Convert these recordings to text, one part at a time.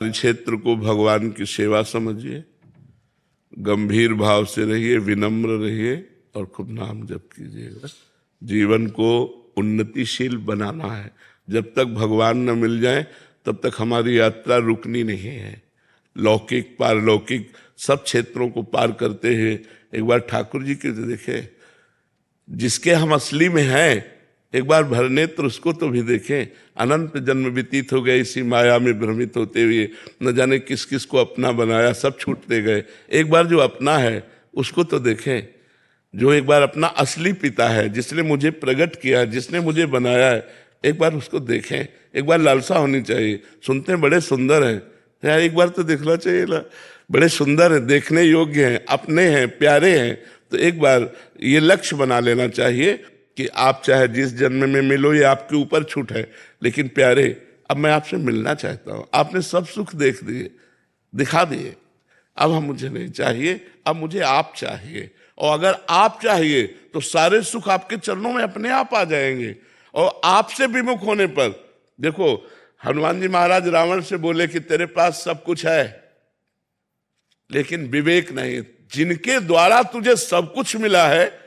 क्षेत्र को भगवान की सेवा समझिए, गंभीर भाव से रहिए, विनम्र रहिए और खूब नाम जप कीजिएगा। जीवन को उन्नतिशील बनाना है। जब तक भगवान न मिल जाए तब तक हमारी यात्रा रुकनी नहीं है। लौकिक पारलौकिक सब क्षेत्रों को पार करते हुए एक बार ठाकुर जी के देखे, जिसके हम असली में हैं, एक बार भरनेत्र उसको तो भी देखें। अनंत जन्म व्यतीत हो गए इसी माया में भ्रमित होते हुए, न जाने किस किस को अपना बनाया, सब छूटते गए। एक बार जो अपना है उसको तो देखें, जो एक बार अपना असली पिता है, जिसने मुझे प्रकट किया, जिसने मुझे बनाया है, एक बार उसको देखें। एक बार लालसा होनी चाहिए। सुनते हैं बड़े सुंदर हैं, यार एक बार तो देखना चाहिए ना। बड़े सुंदर हैं, देखने योग्य हैं, अपने हैं, प्यारे हैं, तो एक बार ये लक्ष्य बना लेना चाहिए कि आप चाहे जिस जन्म में मिलो, ये आपके ऊपर छूट है, लेकिन प्यारे अब मैं आपसे मिलना चाहता हूँ। आपने सब सुख देख दिए, दिखा दिए, अब हम मुझे नहीं चाहिए, अब मुझे आप चाहिए। और अगर आप चाहिए तो सारे सुख आपके चरणों में अपने आप आ जाएंगे। और आपसे विमुख होने पर, देखो हनुमान जी महाराज रावण से बोले कि तेरे पास सब कुछ है लेकिन विवेक नहीं। जिनके द्वारा तुझे सब कुछ मिला है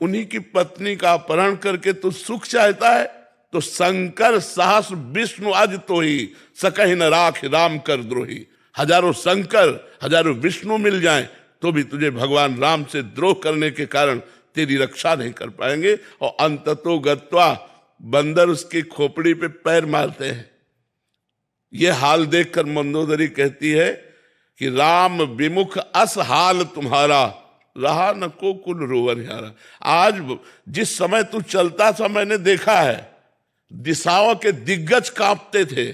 उन्हीं की पत्नी का अपहरण करके तू सुख चाहता है, तो शंकर साहस विष्णु आज तो ही सकहि न राख राम कर द्रोही। हजारों शंकर हजारों विष्णु मिल जाएं तो भी तुझे भगवान राम से द्रोह करने के कारण तेरी रक्षा नहीं कर पाएंगे। और अंततो गत्वा बंदर उसकी खोपड़ी पे पैर मारते हैं। यह हाल देखकर मंदोदरी कहती है कि राम विमुख अस हाल तुम्हारा, रहा न को कुल रोवर यारा। आज जिस समय तू चलता था मैंने देखा है, दिशाओं के दिग्गज कांपते थे।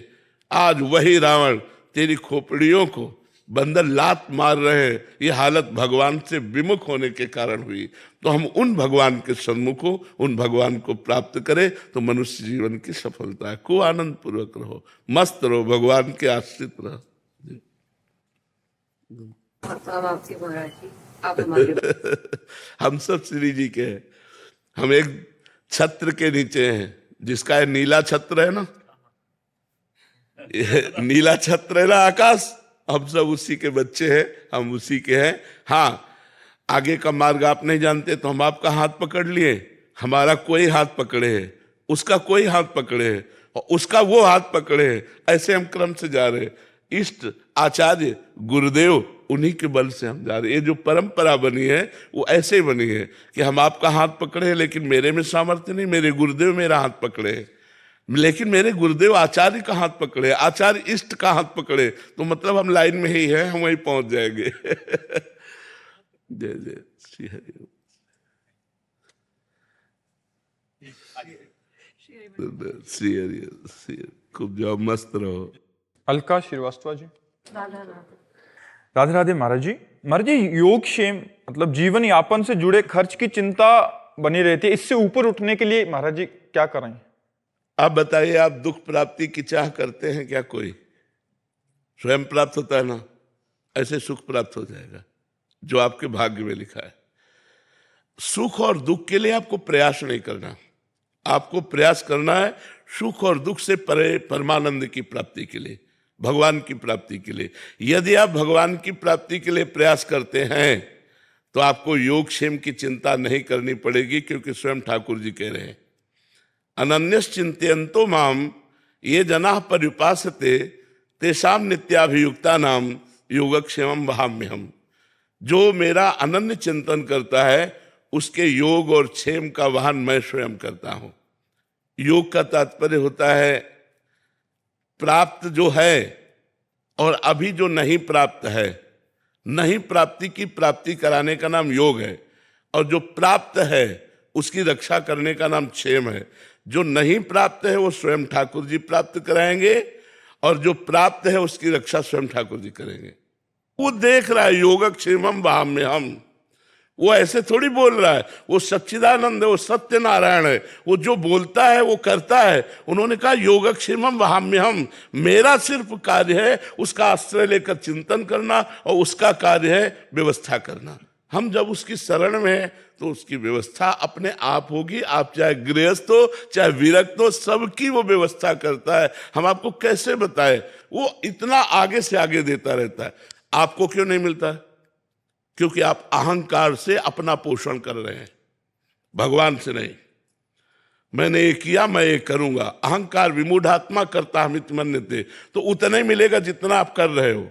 आज वही रावण तेरी खोपड़ियों को बंदर लात मार रहे हैं। ये हालत भगवान से विमुख होने के कारण हुई। तो हम उन भगवान के सन्मुख हो, उन भगवान को प्राप्त करें तो मनुष्य जीवन की सफलता है। खूब आनंद पूर्वक रहो, मस्त रहो, भगवान के आश्रित रहो। हम सब श्री जी के हैं। हम एक छत्र के नीचे हैं, जिसका नीला छत्र है ना, नीला छत्र है ना आकाश, हम सब उसी के बच्चे हैं, हम उसी के हैं। हाँ, आगे का मार्ग आप नहीं जानते तो हम आपका हाथ पकड़ लिए, हमारा कोई हाथ पकड़े है, उसका कोई हाथ पकड़े है, और उसका वो हाथ पकड़े है। ऐसे हम क्रम से जा रहे हैं। इष्ट आचार्य गुरुदेव उन्हीं के बल से हम जा रहे हैं। ये जो परंपरा बनी है वो ऐसे ही बनी है कि हम आपका हाथ पकड़े हैं, लेकिन मेरे में सामर्थ्य नहीं। मेरे गुरुदेव मेरा हाथ पकड़े हैं, लेकिन मेरे गुरुदेव आचार्य का हाथ पकड़े, आचार्य इष्ट का हाथ पकड़े, तो मतलब हम लाइन में ही हैं, हम वहीं पहुंच जाएंगे। जय जय श्री हरि। श्री हरि, खूब जाओ, मस्त रहो। अलका श्रीवास्तव जी। राधे राधे महाराज जी। महाराज जी, योगक्षेम मतलब जीवन यापन से जुड़े खर्च की चिंता बनी रहती है, इससे ऊपर उठने के लिए महाराज जी क्या करें? आप बताइए, आप दुख प्राप्ति की चाह करते हैं क्या? कोई स्वयं प्राप्त होता है ना, ऐसे सुख प्राप्त हो जाएगा जो आपके भाग्य में लिखा है। सुख और दुख के लिए आपको प्रयास नहीं करना, आपको प्रयास करना है सुख और दुख से परे परमानंद की प्राप्ति के लिए, भगवान की प्राप्ति के लिए। यदि आप भगवान की प्राप्ति के लिए प्रयास करते हैं तो आपको योगक्षेम की चिंता नहीं करनी पड़ेगी, क्योंकि स्वयं ठाकुर जी कह रहे हैं, अनन्यश्चिन्तयन्तो माम ये जनाः पर्युपासते तेषां नित्याभियुक्ता नाम योगक्षेमं वहाम्यहम्। जो मेरा अनन्य चिंतन करता है उसके योग और क्षेम का वाहन मैं स्वयं करता हूं। योग का तात्पर्य होता है प्राप्त जो है और अभी जो नहीं प्राप्त है, नहीं प्राप्ति की प्राप्ति कराने का नाम योग है, और जो प्राप्त है उसकी रक्षा करने का नाम क्षेम है। जो नहीं प्राप्त है वो स्वयं ठाकुर जी प्राप्त कराएंगे, और जो प्राप्त है उसकी रक्षा स्वयं ठाकुर जी करेंगे। वो देख रहा है योगक्षेमम वहाम्यहम्, वो ऐसे थोड़ी बोल रहा है, वो सच्चिदानंद है, वो सत्यनारायण है, वो जो बोलता है वो करता है। उन्होंने कहा योगक्षेमम वहाम्यहम्, मेरा सिर्फ कार्य है उसका आश्रय लेकर चिंतन करना, और उसका कार्य है व्यवस्था करना। हम जब उसकी शरण में हैं तो उसकी व्यवस्था अपने आप होगी। आप चाहे गृहस्थ हो चाहे विरक्त हो, सबकी वो व्यवस्था करता है। हम आपको कैसे बताएं, वो इतना आगे से आगे देता रहता है। आपको क्यों नहीं मिलता है? क्योंकि आप अहंकार से अपना पोषण कर रहे हैं, भगवान से नहीं। मैंने ये किया, मैं ये करूंगा। अहंकार विमूढ़ात्मा करता हमित मन्यते, तो उतना ही मिलेगा जितना आप कर रहे हो।